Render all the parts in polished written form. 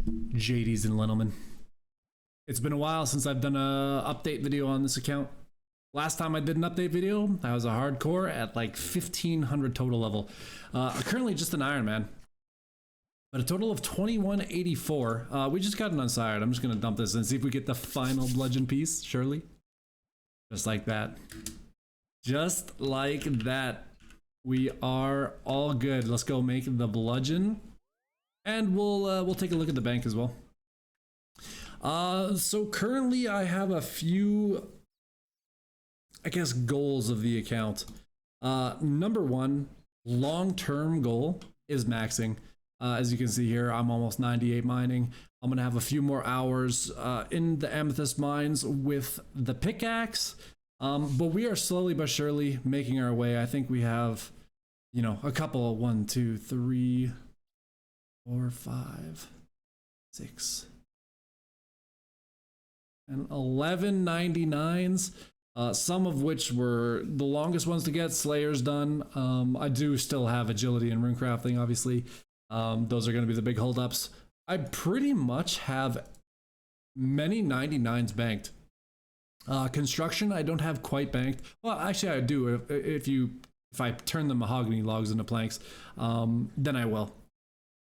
JDs and gentlemen. It's been a while since I've done a update video on this account. Last time I did an update video, I was a hardcore at like 1500 total level. Currently just an Ironman, but a total of 2184. We just got an unsired. I'm just gonna dump this and see if we get the final bludgeon piece, surely. Just like that. Just like that. We are all good. Let's go make the bludgeon. And we'll take a look at the bank as well. So currently I have a few, I guess, goals of the account. Number one, long-term goal is maxing. As you can see here, I'm almost 98 mining. I'm gonna have a few more hours in the amethyst mines with the pickaxe. But we are slowly but surely making our way. I think we have, you know, a couple, 1, 2, 3, 4, 5, 6, and 11 99s, some of which were the longest ones to get. Slayer's done. I do still have agility and runecrafting, obviously. Those are going to be the big holdups. I pretty much have many 99s banked. Construction, I don't have quite banked. Well, actually, I do. If I turn the mahogany logs into planks, then I will.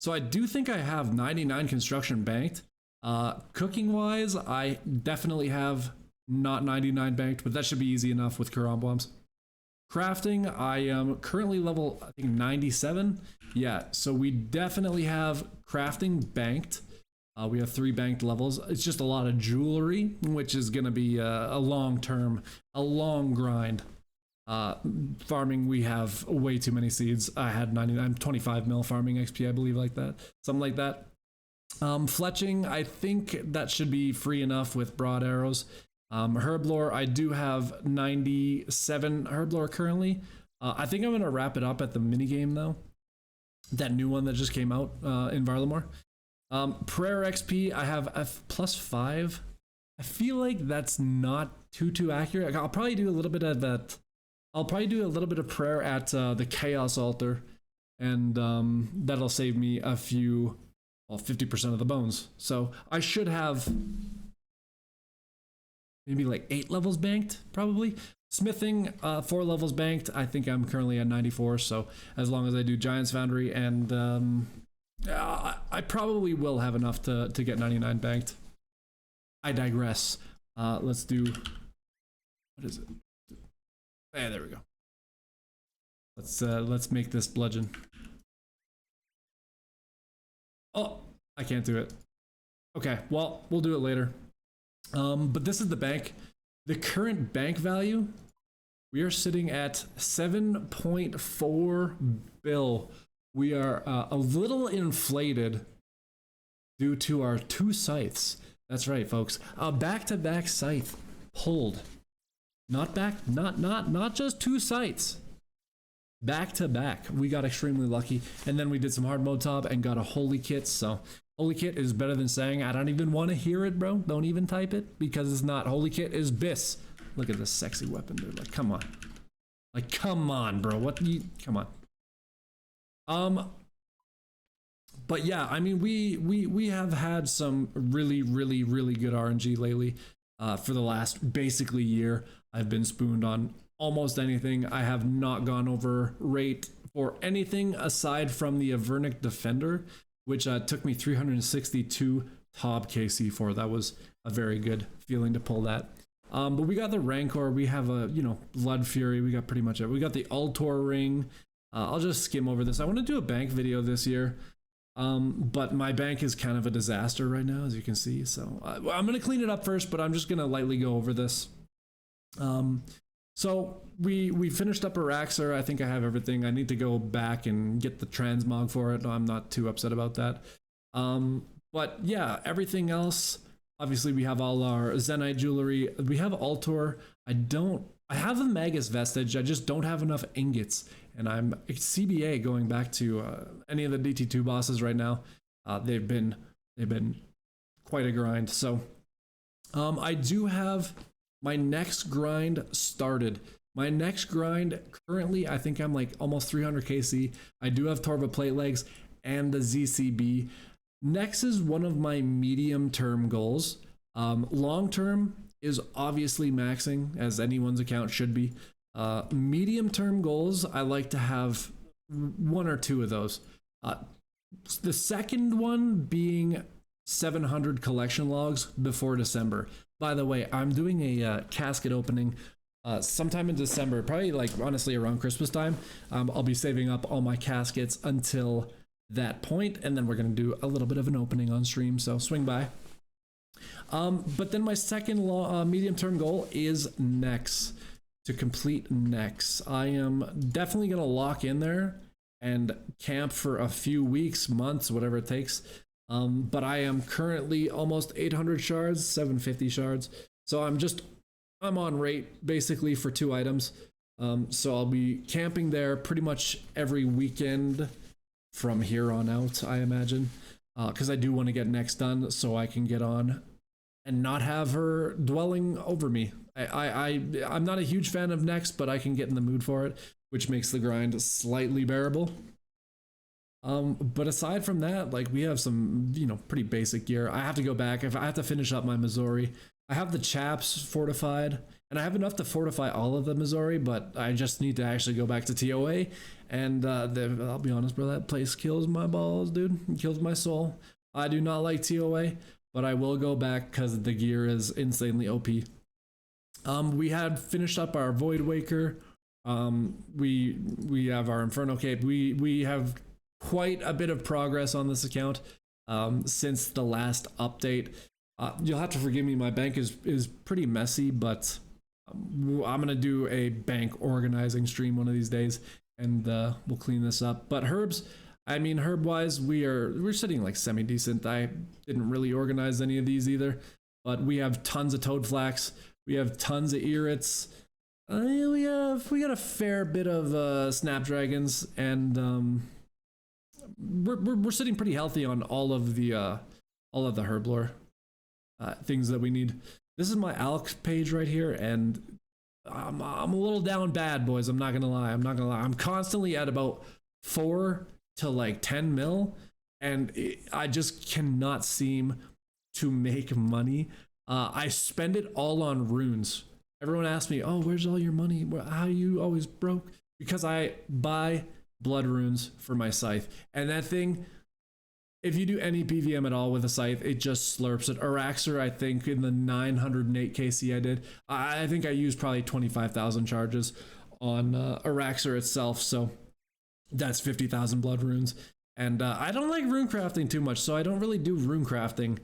So I do think I have 99 construction banked. Cooking wise, I definitely have not 99 banked, but that should be easy enough with Quran bombs. Crafting, I am currently level, I think, 97. Yeah, so we definitely have crafting banked. We have 3 banked levels. It's just a lot of jewelry, which is going to be a long grind. Farming, we have way too many seeds. I had 25 mil farming XP, I believe, like that. Something like that. Fletching, I think that should be free enough with broad arrows. Herblore, I do have 97 Herblore currently. I think I'm going to wrap it up at the minigame though. That new one that just came out in Varlamore. Prayer XP, I have +5. I feel like that's not too accurate. I'll probably do a little bit of that. I'll probably do a little bit of prayer at the Chaos Altar, and that'll save me a few, well, 50% of the bones. So I should have maybe like 8 levels banked, probably. Smithing, 4 levels banked. I think I'm currently at 94, so as long as I do Giant's Foundry, and I probably will have enough to get 99 banked. I digress. Let's do, what is it? Yeah, there we go. Let's make this bludgeon. Oh, I can't do it. Okay, well, we'll do it later. But this is the bank. The current bank value, we are sitting at 7.4 bill. We are a little inflated due to our 2 scythes. That's right, folks. A back-to-back scythe pulled. Not just 2 scythes. Back to back. We got extremely lucky, and then we did some hard mode top and got a holy kit. So holy kit is better than saying I don't even want to hear it, bro. Don't even type it, because it's not. Holy kit is bis. Look at this sexy weapon, dude. Like, come on. Like, come on, bro. What you, come on. But yeah, I mean, we have had some really good RNG lately. For the last basically year, I've been spooned on almost anything. I have not gone over rate for anything aside from the Avernic Defender, which took me 362 top KC for. That was a very good feeling to pull that. But we got the Rancor. We have a, you know, Blood Fury. We got pretty much it. We got the Altor ring. I'll just skim over this. I want to do a bank video this year. But my bank is kind of a disaster right now, as you can see. So I'm going to clean it up first, but I'm just going to lightly go over this. So we finished up Araxer. I think I have everything. I need to go back and get the transmog for it. I'm not too upset about that. But yeah, everything else, obviously we have all our Zenite jewelry. We have Altor. I have a Magus vestige. I just don't have enough ingots. And I'm CBA going back to any of the DT2 bosses right now. They've been quite a grind. So I do have my next grind started. My next grind currently, I think I'm like almost 300 KC. I do have Torva plate legs and the ZCB. Next is one of my medium term goals. Long term is obviously maxing, as anyone's account should be. Medium term goals, I like to have one or two of those. Uh, the second one being 700 collection logs before December. By the way, I'm doing a casket opening sometime in December, probably like honestly around Christmas time. I'll be saving up all my caskets until that point, and then we're going to do a little bit of an opening on stream, so swing by. But then my second medium term goal is Nex, to complete Nex. I am definitely going to lock in there and camp for a few weeks, months, whatever it takes. But I am currently almost 800 shards, 750 shards. So I'm on rate basically for 2 items. So I'll be camping there pretty much every weekend from here on out, I imagine. Because I do want to get Nex done so I can get on and not have her dwelling over me. I'm not a huge fan of Nex, but I can get in the mood for it, which makes the grind slightly bearable. But aside from that, like, we have some, pretty basic gear. I have to go back. If I have to finish up my Missouri, I have the chaps fortified, and I have enough to fortify all of the Missouri, but I just need to actually go back to TOA. And I'll be honest, bro, that place kills my balls, dude. It kills my soul. I do not like TOA, but I will go back because the gear is insanely OP. We had finished up our Void Waker. We have our Inferno Cape. We have quite a bit of progress on this account since the last update. You'll have to forgive me, my bank is pretty messy, but I'm gonna do a bank organizing stream one of these days, and we'll clean this up. But herbs, I mean, herb wise, we're sitting like semi decent. I didn't really organize any of these either, but we have tons of toad flax, we have tons of irits, we got a fair bit of snapdragons, and we're sitting pretty healthy on all of the herb lore things that we need. This is my alch page right here, and I'm a little down bad, boys. I'm not gonna lie. I'm constantly at about 4 to like 10 mil, and I just cannot seem to make money. I spend it all on runes. Everyone asks me, "Oh, where's all your money? How are you always broke?" Because I buy blood runes for my scythe, and that thing, if you do any PVM at all with a scythe, it just slurps it. Araxer, I think in the 908 KC I did, I think I used probably 25,000 charges on Araxer itself, so that's 50,000 blood runes. And I don't like rune crafting too much, so I don't really do rune crafting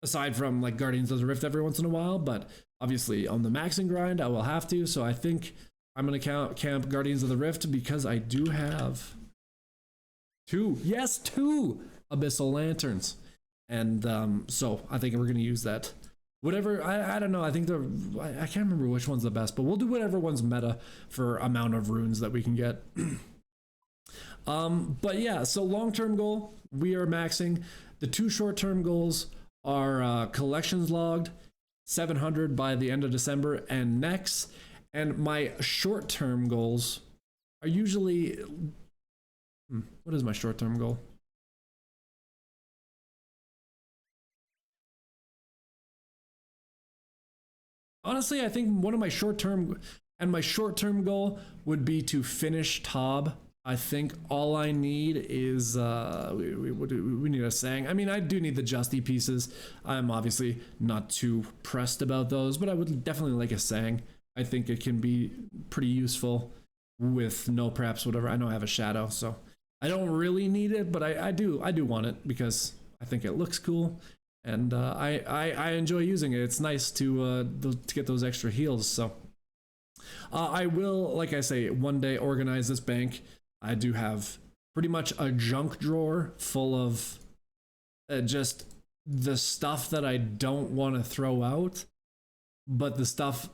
aside from like Guardians of the Rift every once in a while, but obviously on the maxing grind I will have to, so I think I'm gonna camp Guardians of the Rift because I do have two Abyssal Lanterns, and so I think we're gonna use that. Whatever, I don't know, I think I can't remember which one's the best, but we'll do whatever one's meta for amount of runes that we can get. But yeah, so long-term goal, we are maxing. The 2 short-term goals are collections logged, 700 by the end of December, and Nex. And my short-term goals are usually, what is my short-term goal? Honestly, I think one of my short-term goal would be to finish Tob. I think all I need is we need a Sang. I mean, I do need the Justy pieces. I'm obviously not too pressed about those, but I would definitely like a Sang. I think it can be pretty useful with no preps, whatever. I know I have a Shadow, so I don't really need it, but I do want it because I think it looks cool, and I enjoy using it. It's nice to get those extra heals. So I will, like I say, one day organize this bank. I do have pretty much a junk drawer full of just the stuff that I don't want to throw out, but the stuff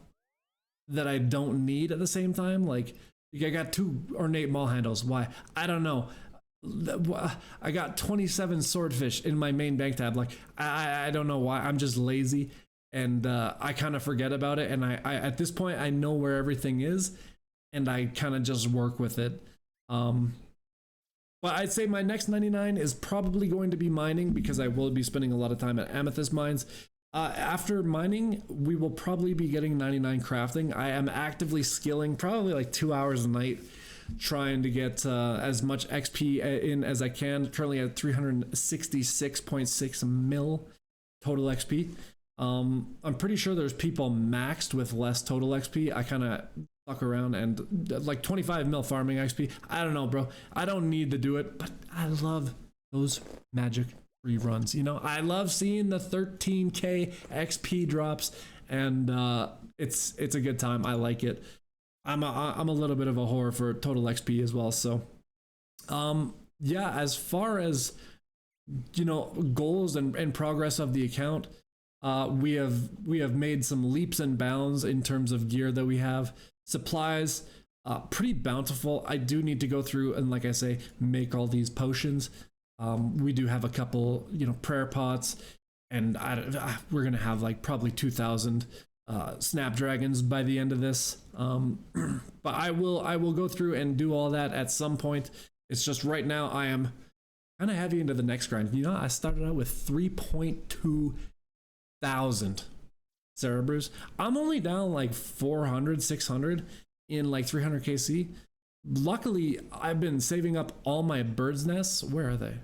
that I don't need at the same time. Like, I got 2 ornate maul handles. Why? I don't know. I got 27 swordfish in my main bank tab. Like, I don't know why. I'm just lazy, and I kind of forget about it. And I at this point, I know where everything is, and I kind of just work with it. But I'd say my next 99 is probably going to be mining, because I will be spending a lot of time at amethyst mines. After mining, we will probably be getting 99 crafting. I am actively skilling probably like 2 hours a night, trying to get as much XP in as I can. Currently at 366.6 mil total XP. I'm pretty sure there's people maxed with less total XP. I kind of fuck around and like 25 mil farming XP. I don't know, bro. I don't need to do it, but I love those magic reruns. You know, I love seeing the 13k XP drops, and it's a good time. I like it. I'm a little bit of a whore for total XP as well. So, yeah, as far as, you know, goals and progress of the account, we have made some leaps and bounds in terms of gear that we have. Supplies, pretty bountiful. I do need to go through and, like I say, make all these potions. We do have a couple, you know, prayer pots, and we're gonna have like probably 2,000 snapdragons by the end of this. But I will go through and do all that at some point. It's just right now I am kind of heavy into the next grind. You know, I started out with 3.2 thousand Cerebrus. I'm only down like 400, 600 in like 300 KC. Luckily, I've been saving up all my bird's nests. Where are they?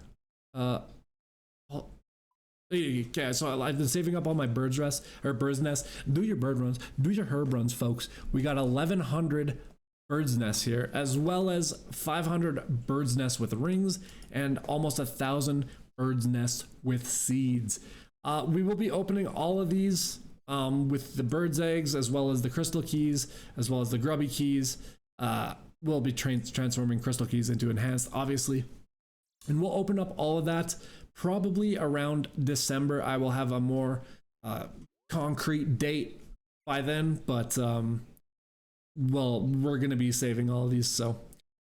Okay, so I've been saving up all my bird's nests. Do your bird runs, do your herb runs, folks. We got 1,100 bird's nests here, as well as 500 bird's nests with rings and almost 1,000 bird's nests with seeds. We will be opening all of these with the bird's eggs, as well as the crystal keys, as well as the grubby keys. We'll be transforming crystal keys into enhanced, obviously. And we'll open up all of that probably around December. I will have a more concrete date by then, but well, we're going to be saving all of these. So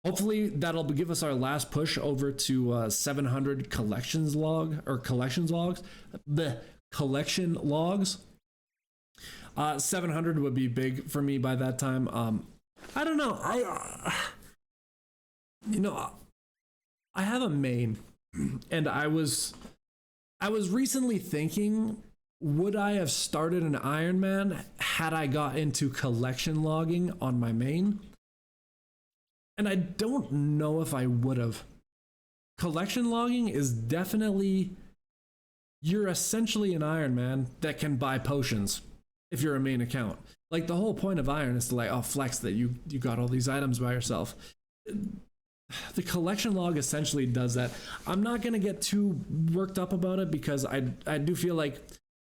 hopefully that'll give us our last push over to 700 collections logs. The collection logs. 700 would be big for me by that time. I don't know. You know, I have a main, and I was recently thinking, would I have started an Ironman had I got into collection logging on my main? And I don't know if I would have. Collection logging is definitely, you're essentially an Ironman that can buy potions if you're a main account. Like, the whole point of Iron is to, like, flex that you got all these items by yourself. The collection log essentially does that. I'm not going to get too worked up about it, because I do feel like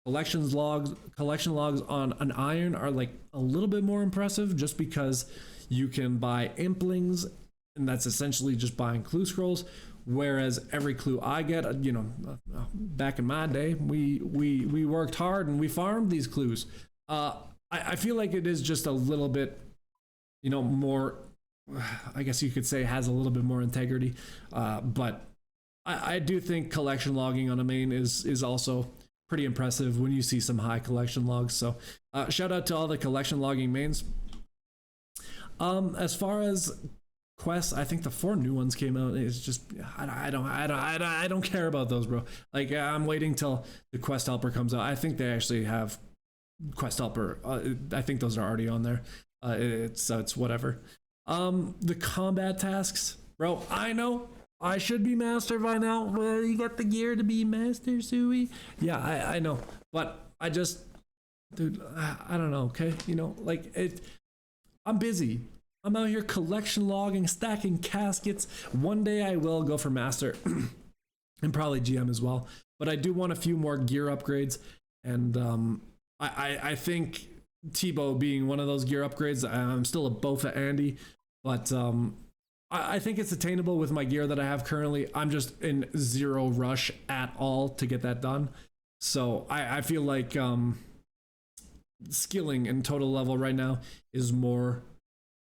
collection logs on an Iron are like a little bit more impressive, just because you can buy implings, and that's essentially just buying clue scrolls. Whereas every clue I get, you know, back in my day, we worked hard and we farmed these clues. I feel like it is just a little bit, you know, more, I guess you could say, has a little bit more integrity. But I do think collection logging on a main is also pretty impressive when you see some high collection logs. So shout out to all the collection logging mains. As far as quests, I think the 4 new ones came out. It's just, I don't care about those, bro. Like, I'm waiting till the quest helper comes out. I think they actually have quest helper. I think those are already on there. It's whatever. The combat tasks, bro. I know I should be master by now. Well, you got the gear to be master, Suey. Yeah, I know, but I just, dude, I don't know. Okay, you know, like it. I'm busy. I'm out here collection logging, stacking caskets. One day I will go for master and probably GM as well. But I do want a few more gear upgrades. And I think Tebow being one of those gear upgrades, I'm still a Bofa Andy. But I think it's attainable with my gear that I have currently. I'm just in zero rush at all to get that done. So I feel like skilling and total level right now is more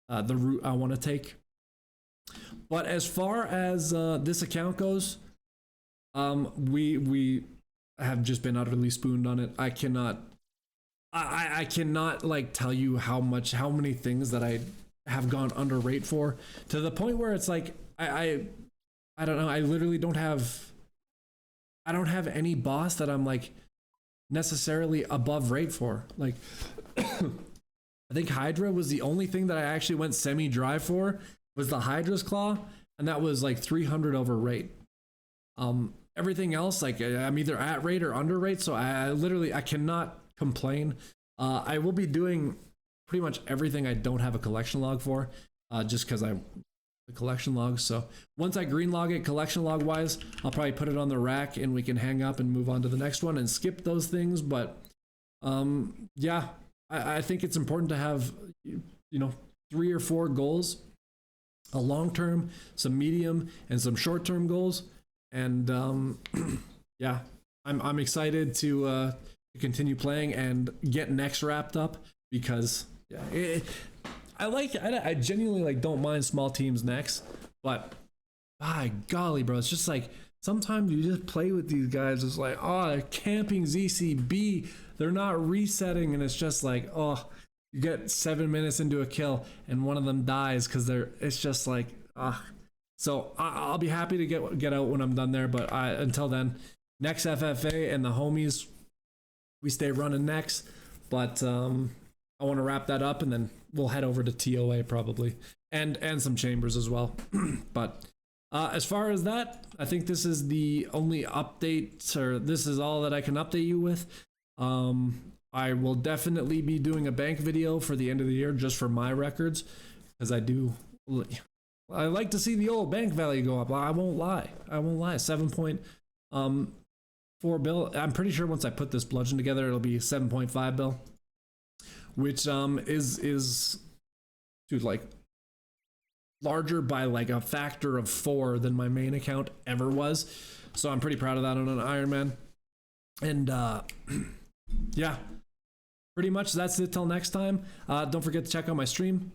the route I want to take. But as far as this account goes, we have just been utterly spooned on it. I cannot like tell you how many things that I have gone under rate for, to the point where it's like I I don't know. I literally don't have. I don't have any boss that I'm like necessarily above rate for. Like, I think Hydra was the only thing that I actually went semi-dry for, was the Hydra's Claw, and that was like 300 over rate. Everything else, like I'm either at rate or under rate, so I cannot complain. I will be doing pretty much everything I don't have a collection log for, just because the collection logs. So once I green log it collection log wise, I'll probably put it on the rack and we can hang up and move on to the next one and skip those things. But yeah, I think it's important to have, 3 or 4 goals, a long term, some medium, and some short term goals. And yeah, I'm excited to continue playing and get next wrapped up, because yeah, I genuinely like don't mind small teams next, but by golly, bro, it's just like sometimes you just play with these guys. It's like, oh, they're camping ZCB, they're not resetting, and it's just like, oh, you get 7 minutes into a kill and one of them dies because it's just like, ah. So I'll be happy to get out when I'm done there, but until then, next FFA and the homies, we stay running next. But I want to wrap that up, and then we'll head over to TOA probably, and some chambers as well. But as far as that, I think this is the only update, or this is all that I can update you with. I will definitely be doing a bank video for the end of the year, just for my records, because I like to see the old bank value go up. I won't lie. 7.4 bill. I'm pretty sure once I put this bludgeon together, it'll be 7.5 bill, which is dude, like larger by like a factor of 4 than my main account ever was. So I'm pretty proud of that on an Ironman. And yeah, pretty much that's it till next time. Don't forget to check out my stream,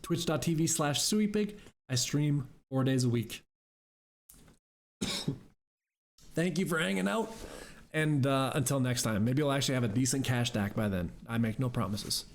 twitch.tv/suipig. I stream 4 days a week. Thank you for hanging out, and until next time, maybe I'll actually have a decent cash stack by then. I make no promises.